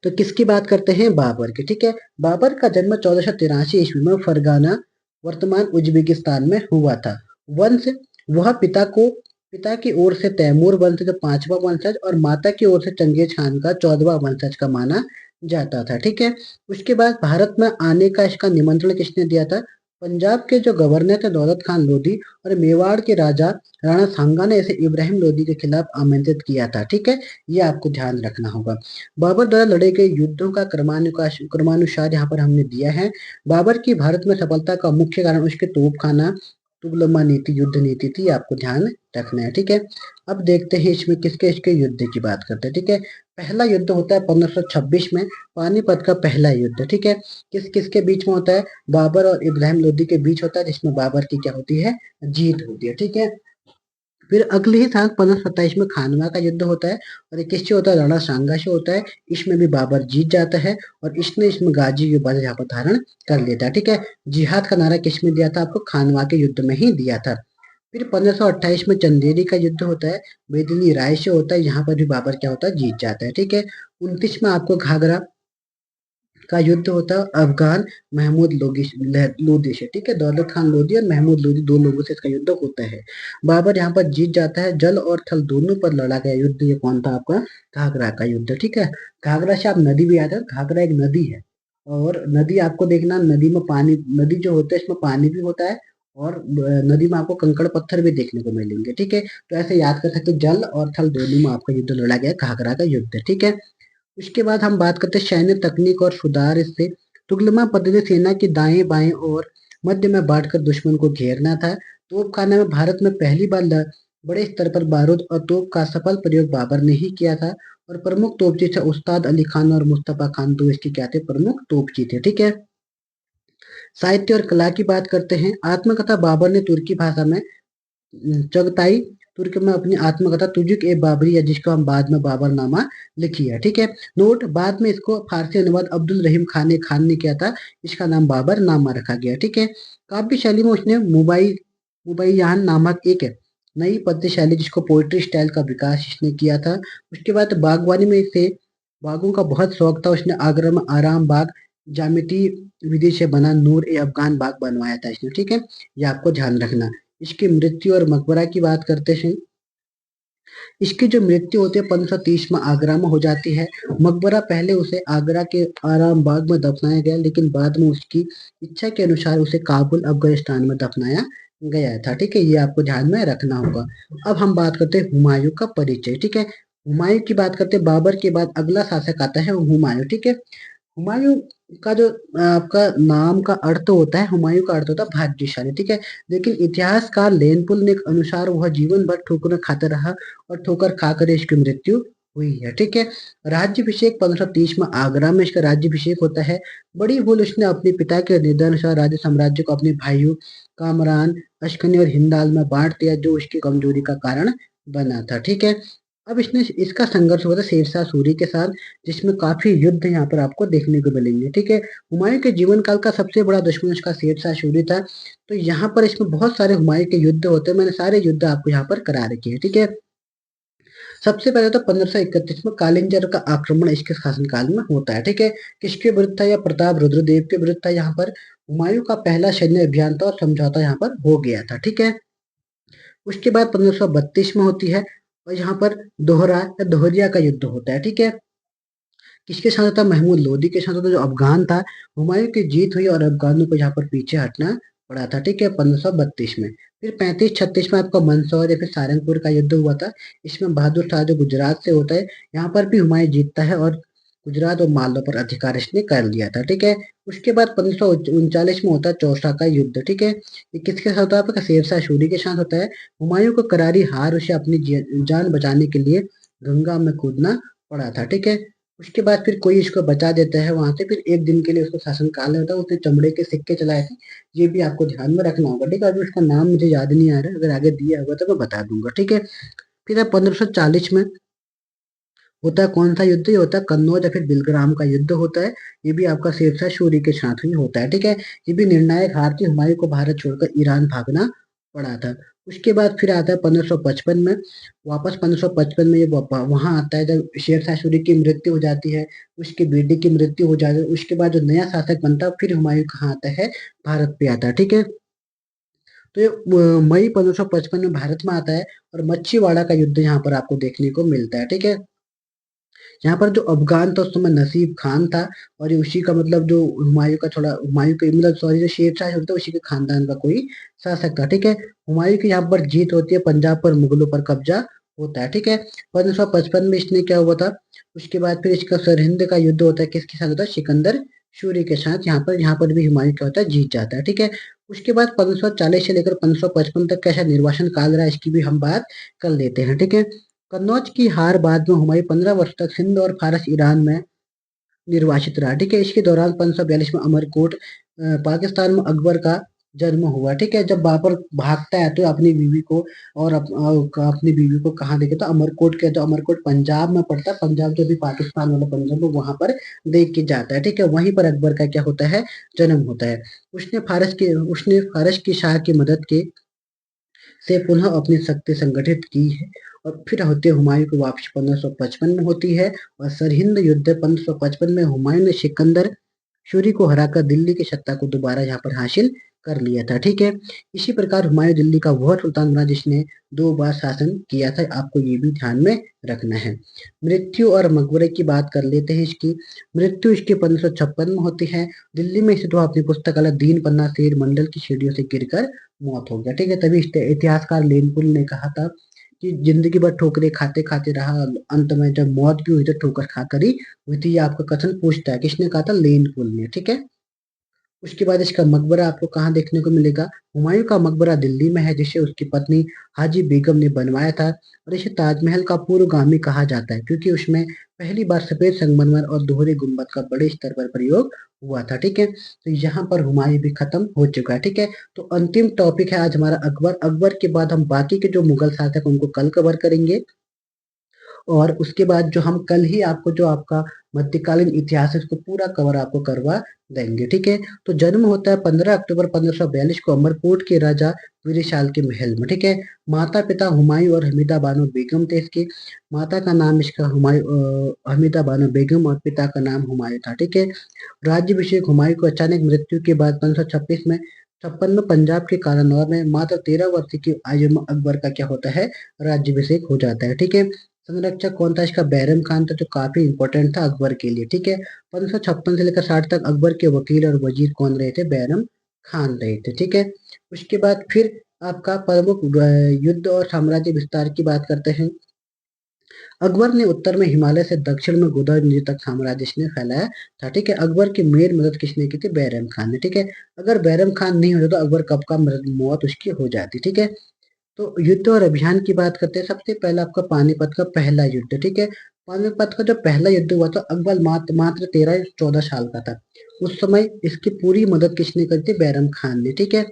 तो किसकी बात करते हैं? बाबर की। ठीक है, बाबर का जन्म 1483 ईस्वी में फरगाना, वर्तमान उज्बेकिस्तान में हुआ था। वंश वह पिता की ओर से तैमूर वंश का 5वां वंशज और माता की ओर से चंगेज खान का 14वां वंशज का माना जाता था। ठीक है, उसके बाद भारत में आने का इसका निमंत्रण किसने दिया था? पंजाब के जो गवर्नर थे दौलत खान लोधी और मेवाड़ के राजा राणा सांगा ने इसे इब्राहिम लोधी के खिलाफ आमंत्रित किया था। ठीक है, ये आपको ध्यान रखना होगा। बाबर द्वारा लड़े गए युद्धों का क्रमानुसार यहाँ पर हमने दिया है। बाबर की भारत में सफलता का मुख्य कारण उसके तोपखाना तुगलमा नीति, युद्ध नीति थी, आपको ध्यान रखना है। ठीक है, अब देखते हैं इसमें किसके इसके युद्ध की बात करते हैं। ठीक है, पहला युद्ध होता है 1526 में, पानीपत का पहला युद्ध। ठीक है, किस किसके बीच में होता है? बाबर और इब्राहिम लोधी के बीच होता है, जिसमें बाबर की क्या होती है? जीत होती है। ठीक है, फिर अगले ही साल 1527 में खानवा का युद्ध होता है और ये किससे होता है? राणा सांगा से होता है। इसमें भी बाबर जीत जाता है और इसने इसमें गाजी की बात यहाँ पर धारण कर लेता है। ठीक है, जिहाद का नारा किसमें दिया था? आपको खानवा के युद्ध में ही दिया था। फिर 1528 में चंदेरी का युद्ध होता है, बेदनी राय से होता है, यहाँ पर भी बाबर क्या होता है? जीत जाता है। ठीक है, 29 में आपको घाघरा का युद्ध होता है अफगान महमूद लोदी से, ठीक है। दौलत खान लोदी और महमूद लोदी दो लोगों से इसका युद्ध होता है। बाबर यहाँ पर जीत जाता है। जल और थल दोनों पर लड़ा गया युद्ध। ये कौन था आपका? घाघरा का युद्ध, ठीक है। घाघरा से आप नदी भी याद है, घाघरा एक नदी है और नदी आपको देखना, नदी में पानी, नदी जो होता है इसमें पानी भी होता है और नदी में आपको कंकड़ पत्थर भी देखने को मिलेंगे, ठीक है। तो ऐसे याद कर सकते हो, जल और थल दोनों में आपका युद्ध लड़ा गया, घाघरा का युद्ध, ठीक है। उसके बाद हम बात करते हैं सैन्य तकनीक और सुधार। इससे तुगलमा पद्धति सेना की दाएं बाएं और मध्य में बांटकर दुश्मन को घेरना था। तोपखाना में भारत में पहली बार बड़े स्तर पर बारूद और तोप का सफल प्रयोग बाबर ने ही किया था और प्रमुख तोपची थे उस्ताद अली खान और मुस्तफा खान, दो इसके क्या थे? प्रमुख तोपची थे, ठीक है। साहित्य और कला की बात करते हैं। आत्मकथा बाबर ने तुर्की भाषा में चगताई तुर्की में अपनी आत्मकथा तुजुक ए बाबरी है, जिसको हम बाद में बाबरनामा लिखी है, ठीक है। नोट, बाद में इसको फारसी अनुवाद अब्दुल रहीम खान ने किया था, इसका नाम बाबरनामा रखा गया, ठीक है। काव्य शैली में उसने मुबैयान नामक एक नई पद्य शैली, जिसको पोइट्री स्टाइल का विकास इसने किया था। उसके बाद बागवानी में से बागों का बहुत शौक था। उसने आगरा में आराम बाग ज्यामिति विधि से बना नूर ए अफगान बाग बनवाया था इसने, ठीक है। ये आपको ध्यान रखना। इसकी मृत्यु और मकबरा की बात करते हैं। इसकी जो मृत्यु होती है 1530 में आगरा में हो जाती है। मकबरा पहले उसे आगरा के आराम बाग में दफनाया गया, लेकिन बाद में उसकी इच्छा के अनुसार उसे काबुल अफगानिस्तान में दफनाया गया था, ठीक है। ये आपको ध्यान में रखना होगा। अब हम बात करते हैं हुमायूं का परिचय, ठीक है। हुमायूं की बात करते हैं। बाबर के बाद अगला शासक आता है हुमायूं, ठीक है। हुमायूं का जो आपका नाम का अर्थ होता है, हुमायूं का अर्थ होता है भाग्यशाली, ठीक है। लेकिन इतिहासकार लेनपुल ने के अनुसार वह जीवन भर ठोकरें खाता रहा और ठोकर खाकर इसकी मृत्यु हुई है, ठीक है। राज्याभिषेक 1530 में आगरा में इसका राज्याभिषेक होता है। बड़ी भूल उसने अपने पिता के निर्देशानुसार राज्य साम्राज्य को अपने भाइयों कामरान, अशकनी और हिंदाल में बांट दिया, जो उसकी कमजोरी का कारण बना था, ठीक है। अब इसने इसका संघर्ष हुआ था शेरशाह सूरी के साथ, जिसमें काफी युद्ध यहाँ पर आपको देखने को मिलेंगे, ठीक है। हुमायूं के जीवन काल का सबसे बड़ा दुश्मन उसका शेरशाह सूरी था। तो यहाँ पर इसमें बहुत सारे हुमायूं के युद्ध होते हैं। मैंने सारे युद्ध आपको यहाँ पर करा रखे हैं, ठीक है। सबसे पहले तो 1531 में कालिंजर का आक्रमण इसके शासनकाल में होता है, ठीक है। किसके विरुद्ध था? या प्रताप रुद्रदेव के विरुद्ध था। यहाँ पर हुमायूं का पहला सैन्य अभियान था और समझौता यहाँ पर हो गया था, ठीक है। उसके बाद 1532 में होती है और यहाँ पर दोहरा या दोहरिया का युद्ध होता है, ठीक है। किसके साथ होता? महमूद लोदी के साथ होता, जो अफगान था। हुमायूं की जीत हुई और अफगानों को यहाँ पर पीछे हटना पड़ा था, ठीक है, 1532 में। फिर 35-36 में आपका मंदसौर या फिर सारंगपुर का युद्ध हुआ था। इसमें बहादुर शाह जो गुजरात से होता है, यहाँ पर भी हुमायूं जीतता है और गुजरात और मालवा पर अधिकार इसने कर लिया था, ठीक है। उसके बाद 1539 में होता है चौसा का युद्ध, ठीक है। ये किसके साथ होता है? आपका शेरशाह सूरी के साथ होता है। हुमायूं को करारी हार, उसे अपनी जान बचाने के लिए गंगा में कूदना पड़ा था, ठीक है। उसके बाद फिर कोई इसको बचा देता है वहां से, फिर एक दिन के लिए उसको शासनकाल होता है। उसने चमड़े के सिक्के चलाए थे। ये भी आपको ध्यान में रखना होगा, ठीक है। अभी उसका नाम मुझे याद नहीं आ रहा है, अगर आगे दिया होगा तो मैं बता दूंगा, ठीक है। फिर 1540 में होता है कौन सा युद्ध? ये होता है कन्नौज या फिर बिलग्राम का युद्ध होता है। ये भी आपका शेरशाह सूरी के साथ ही होता है, ठीक है। ये भी निर्णायक हार थी, हुमायूं को भारत छोड़कर ईरान भागना पड़ा था। उसके बाद फिर आता है 1555 में, वापस 1555 में ये वहां आता है जब शेरशाह सूरी की मृत्यु हो जाती है, उसकी बेटी की मृत्यु हो जाती है। उसके बाद जो नया शासक बनता है, फिर हुमायूं कहाँ आता है? भारत पे आता है, ठीक है। तो ये मई 1555 में भारत में आता है और मच्छीवाड़ा का युद्ध यहाँ पर आपको देखने को मिलता है, ठीक है। यहाँ पर जो अफगान था उस समय नसीब खान था और ये उसी का मतलब जो हुमायूं का थोड़ा हुमायूं के मतलब सॉरी जो शेरशाह होता है उसी के खानदान का कोई शासक था, ठीक है। हुमायूं की यहाँ पर जीत होती है, पंजाब पर मुगलों पर कब्जा होता है, ठीक है। 1555 में इसने क्या हुआ था? उसके बाद फिर इसका सरहिंद का युद्ध होता है, किसके साथ होता है? सिकंदर सूरी के साथ। यहाँ पर भी हुमायूं क्या होता है? जीत जाता है, ठीक है। उसके बाद 1540 से लेकर 1555 तक कैसा निर्वासन काल रहा, इसकी भी हम बात कर लेते हैं, ठीक है। कन्नौज की हार बाद में हुमायूं 15 वर्ष तक सिंध और फारस ईरान में निर्वासित रहा, ठीक है। इसके दौरान 1542 में अमरकोट पाकिस्तान में अकबर का जन्म हुआ, ठीक है। जब बाबर भागता है तो अपनी बीवी को और अपनी बीवी को कहाँ देखे? तो अमरकोट के, तो अमरकोट पंजाब में पड़ता है, पंजाब जो भी पाकिस्तान वाला पंजाब है वहां पर देख के जाता है, ठीक है। वहीं पर अकबर का क्या होता है? जन्म होता है। उसने फारस की शाह की मदद के से पुनः अपनी शक्ति संगठित की है और फिर होते हुमायूं की वापसी 1555 में होती है और सरहिंद युद्ध 1555 में हुमायूं ने सिकंदर सूरी को हराकर दिल्ली की सत्ता को दोबारा यहाँ पर हासिल कर लिया था। ठीक है, इसी प्रकार हुमायूं दिल्ली का वह सुल्तान बना जिसने 2 बार शासन किया था, आपको ये भी ध्यान में रखना है। मृत्यु और मकबरे की बात कर लेते हैं इसकी। मृत्यु इसकी 1556 में होती है। दिल्ली में स्थित वह अपनी पुस्तकालय दीन पन्ना शेर मंडल की सीढ़ियों से गिरकर मौत हो गया। ठीक है, तभी इतिहासकार लेनपुल ने कहा था कि जिंदगी भर ठोकरें खाते खाते रहा, अंत में जब मौत की हुई तो ठोकर खाकर ही हुई थी। ये आपका कथन पूछता है, किसने कहा था? लेनपुल ने। ठीक है, उसके बाद इसका मकबरा आपको कहाँ देखने को मिलेगा? हुमायूं का मकबरा दिल्ली में है, जिसे उसकी पत्नी हाजी बेगम ने बनवाया था, और इसे ताजमहल का पूर्वगामी कहा जाता है क्योंकि उसमें पहली बार सफेद संगमरमर और दोहरे गुंबद का बड़े स्तर पर प्रयोग हुआ था। ठीक है, तो यहाँ पर हुमायूं भी खत्म हो चुका है। ठीक है, तो अंतिम टॉपिक है आज हमारा अकबर। अकबर के बाद हम बाकी के जो मुगल शासक उनको कल कवर करेंगे, और उसके बाद जो हम कल ही आपको जो आपका मध्यकालीन इतिहास है उसको पूरा कवर आपको करवा देंगे। ठीक है, तो जन्म होता है 15 अक्टूबर 1542 को अमरकोट के राजा विदिशाल के महल में। ठीक है, माता पिता हुमायूं और हमीदा बानो बेगम थे इसके। माता का नाम इसका हमीदा बानो बेगम और पिता का नाम हुमायूं था। ठीक है, राज्याभिषेक हुमायूं को अचानक मृत्यु के बाद 1526 में 56 में पंजाब के कालानौर में मात्र 13 वर्ष की आयु में अकबर का क्या होता है? राज्याभिषेक हो जाता है। ठीक है, संरक्षक कौन था इसका? बैरम खान था, जो काफी इंपॉर्टेंट था अकबर के लिए। ठीक है, 1556 से लेकर 60 तक अकबर के वकील और वजीर कौन रहे थे? बैरम खान रहे थे। ठीक है, उसके बाद फिर आपका प्रमुख युद्ध और साम्राज्य विस्तार की बात करते हैं। अकबर ने उत्तर में हिमालय से दक्षिण में गोदावरी नदी तक साम्राज्य इसने फैलाया था। ठीक है, अकबर की मेन मदद किसने की थी? बैरम खान ने। ठीक है, अगर बैरम खान नहीं होता तो अकबर कब का मौत उसकी हो जाती। ठीक है, तो युद्ध और अभियान की बात करते हैं। सबसे पहला आपका पानीपत का पहला युद्ध। ठीक है, पानीपत का जो पहला युद्ध हुआ था, अकबर मात्र मात्र 13-14 साल का था। उस समय इसकी पूरी मदद किसने करी थी? बैरम खान ने। ठीक है,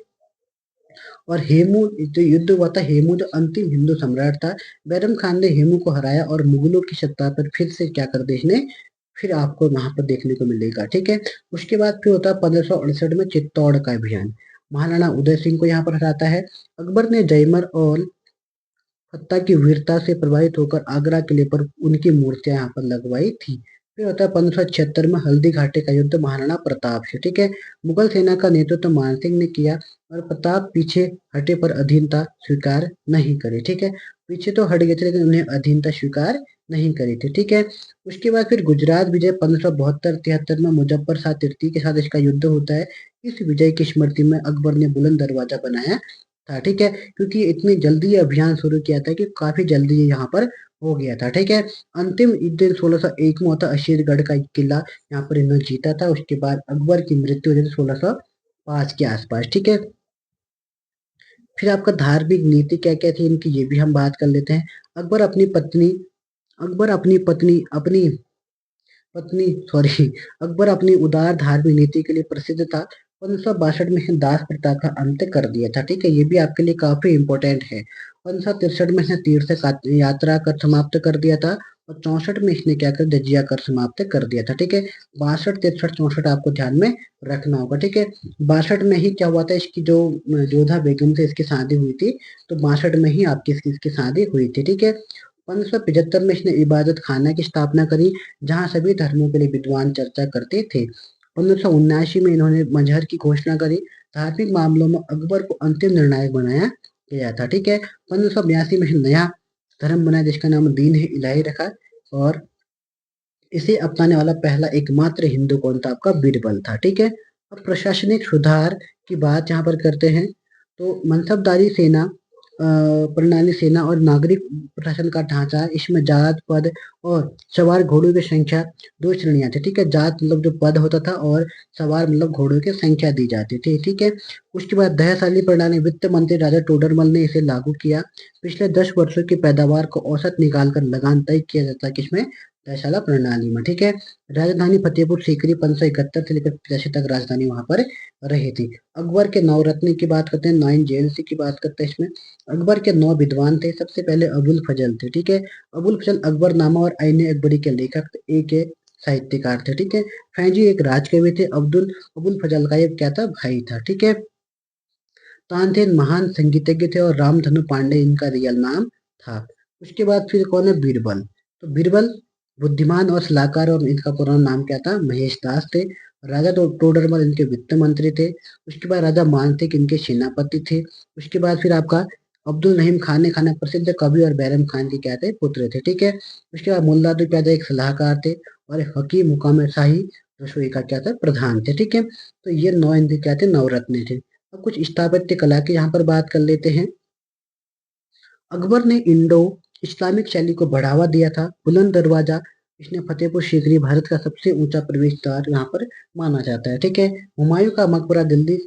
और हेमू जो युद्ध हुआ था, हेमू जो अंतिम हिंदू सम्राट था, बैरम खान ने हेमू को हराया और मुगलों की सत्ता पर फिर से क्या कर दिया इसने? फिर आपको वहां पर देखने को मिलेगा। ठीक है, उसके बाद फिर होता है 1568 में चित्तौड़ का अभियान। महाराणा उदय सिंह को यहाँ पर हराता है। अकबर ने जयमर और फत्ता की वीरता से प्रभावित होकर आगरा किले पर उनकी मूर्तियां यहाँ पर लगवाई थी। फिर होता है 1576 में हल्दी घाटी का युद्ध महाराणा प्रताप से। ठीक है, मुगल सेना का नेतृत्व मान सिंह ने किया और प्रताप पीछे हटे पर अधीनता स्वीकार नहीं करे। ठीक है, पीछे तो हट गए थे लेकिन उन्हें अधीनता स्वीकार नहीं करी थी। ठीक है, उसके बाद फिर गुजरात विजय 1572-73 में मुजफ्फर शाह तृतीय के साथ इसका युद्ध होता है। इस विजय की स्मृति में अकबर ने बुलंद दरवाजा बनाया था। ठीक है, क्योंकि इतनी जल्दी ये अभियान शुरू किया था कि काफी जल्दी ये यहाँ पर हो गया था। ठीक है, अंतिम दिन 1601 में होता अशीरगढ़ का एक किला, यहाँ पर इन्होंने जीता था। उसके बाद अकबर की मृत्यु हुई थी 1605 के आसपास। ठीक है, फिर आपका धार्मिक नीति क्या क्या थी इनकी, ये भी हम बात कर लेते हैं। अकबर अपनी पत्नी अपनी पत्नी सॉरी अकबर अपनी उदार धार्मिक नीति के लिए प्रसिद्ध था। 1562 में इसने दास प्रथा का अंत कर दिया था। ठीक है, ये भी आपके लिए काफी इंपॉर्टेंट है। 1563 में इसने तीर्थ यात्रा कर समाप्त कर दिया था, और 64 में इसने क्या कर जजिया कर समाप्त कर दिया था। ठीक है, 62, 63, 64 आपको ध्यान में रखना होगा। ठीक है, 62 में ही क्या हुआ था, इसकी जो जोधा बेगम से इसकी शादी हुई थी, तो 62 में ही आपकी इसकी शादी हुई थी। ठीक है, 1575 में इसने इबादत खाना की स्थापना करी, जहां सभी धर्मों के लिए विद्वान चर्चा करते थे। 1579 में इन्होंने मजहर की घोषणा करी। धार्मिक मामलों में अकबर को अंतिम निर्णायक बनाया गया था। ठीक है, 1582 में नया धर्म बना जिसका नाम दीन है इलाही रखा, और इसे अपनाने वाला पहला एकमात्र हिंदू कौन था? आपका बीरबल था। ठीक है, अब प्रशासनिक सुधार की बात यहाँ पर करते हैं। तो मनसबदारी सेना प्रणाली सेना और नागरिक प्रशासन का ढांचा, इसमें जात पद और सवार घोड़ों की संख्या 2 श्रेणियां थी। ठीक है, जात मतलब जो पद होता था, और सवार मतलब घोड़ों की संख्या दी जाती थी। ठीक है, उसके बाद दहसाली प्रणाली, वित्त मंत्री राजा टोडरमल ने इसे लागू किया। पिछले 10 वर्षों की पैदावार को औसत निकालकर लगान तय किया जाता है किसमें? तयशाला प्रणाली में। ठीक है, राजधानी फतेहपुर सीकरी 1571 से लेकर 85 तक राजधानी वहां पर रही थी। अकबर के नवरत्न की बात करते हैं, 9 जेएलसी की बात करते हैं इसमें। अकबर के 9 विद्वान थे। सबसे पहले अबुल फजल थे। ठीक है, अबुल फजल अकबरनामा और आईने अकबरी के लेखक थे, एक साहित्यकार थे। ठीक है, फैजी एक राजकवि थे। अबुल फजल का एक क्या था? भाई था। ठीक है, तानसेन महान संगीतज्ञ थे, और रामधनु पांडे इनका रियल नाम था। उसके बाद फिर कौन है? बीरबल। तो बीरबल बुद्धिमान और सलाहकार, और इनका पूरा नाम क्या था? महेश दास थे। राजा टोडरमल इनके वित्त मंत्री थे। उसके बाद राजा मानसिंह इनके सेनापति थे। उसके बाद फिर आपका अब्दुल नईम खान ने खाना प्रसिद्ध कवि और बैरम खान के क्या थे, पुत्र थे, ठीक है। उसके बाद मुल्ला अब्दुल प्यादा एक सलाहकार थे और हकीम मुकाम शाही रसोई का क्या था, प्रधान थे, ठीक है। तो ये 9 इनके क्या थे, नवरत्न थे। अब कुछ स्थापत्य कला की यहाँ पर बात कर लेते हैं। अकबर ने इंडो इस्लामिक शैली को बढ़ावा दिया था। बुलंद दरवाजा, इसने फतेहपुर सीकरी भारत का सबसे ऊंचा प्रवेश द्वार यहाँ पर माना जाता है, ठीक है। हुमायूं का मकबरा दिल्ली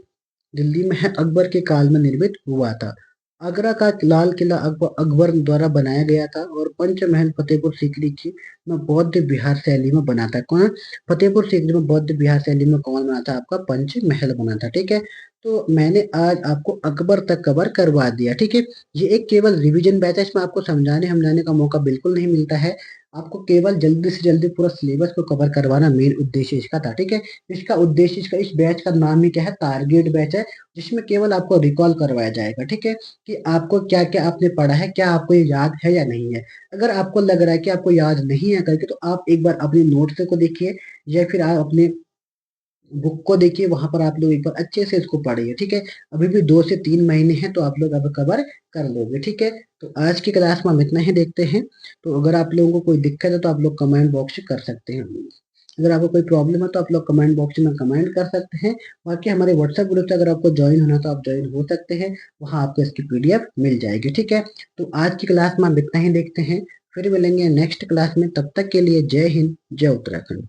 दिल्ली में है, अकबर के काल में निर्मित हुआ था। आगरा का लाल किला अकबर द्वारा बनाया गया था और पंच महल फतेहपुर सीकरी की में बौद्ध विहार शैली में बना था। कौन? फतेहपुर सीकरी में बौद्ध विहार शैली में कौन बना था? आपका पंच महल बना था, ठीक है। तो मैंने आज आपको अकबर तक कवर करवा दिया, ठीक है। ये एक केवल रिवीजन बैच है, इसमें आपको समझाने समझाने का मौका बिल्कुल नहीं मिलता है। आपको केवल जल्दी से जल्दी पूरा सिलेबस को कवर करवाना मेन उद्देश्य इसका था, ठीक है। इसका उद्देश्य, इसका इस बैच का नाम ही क्या है, टारगेट बैच है, जिसमें केवल आपको रिकॉल करवाया जाएगा, ठीक है, कि आपको क्या क्या आपने पढ़ा है, क्या आपको ये याद है या नहीं है। अगर आपको लग रहा है कि आपको याद नहीं है करके, तो आप एक बार अपने नोट्स को देखिए या फिर आप अपने बुक को देखिए, वहां पर आप लोग एक बार अच्छे से इसको पढ़िए, ठीक है। अभी भी 2 से 3 महीने हैं, तो आप लोग अब कवर कर लोगे, ठीक है। तो आज की क्लास में हम इतना ही देखते हैं। तो अगर आप लोगों को कोई दिक्कत है तो आप लोग कमेंट बॉक्स में कर सकते हैं। अगर आपको कोई प्रॉब्लम है तो आप लोग कमेंट बॉक्स में कमेंट कर सकते हैं। बाकी हमारे व्हाट्सएप ग्रुप से अगर आपको ज्वाइन होना तो आप ज्वाइन हो सकते हैं, वहां आपको इसकी पीडीएफ मिल जाएगी, ठीक है। तो आज की क्लास में हम इतना ही देखते हैं, फिर मिलेंगे नेक्स्ट क्लास में। तब तक के लिए जय हिंद, जय उत्तराखंड।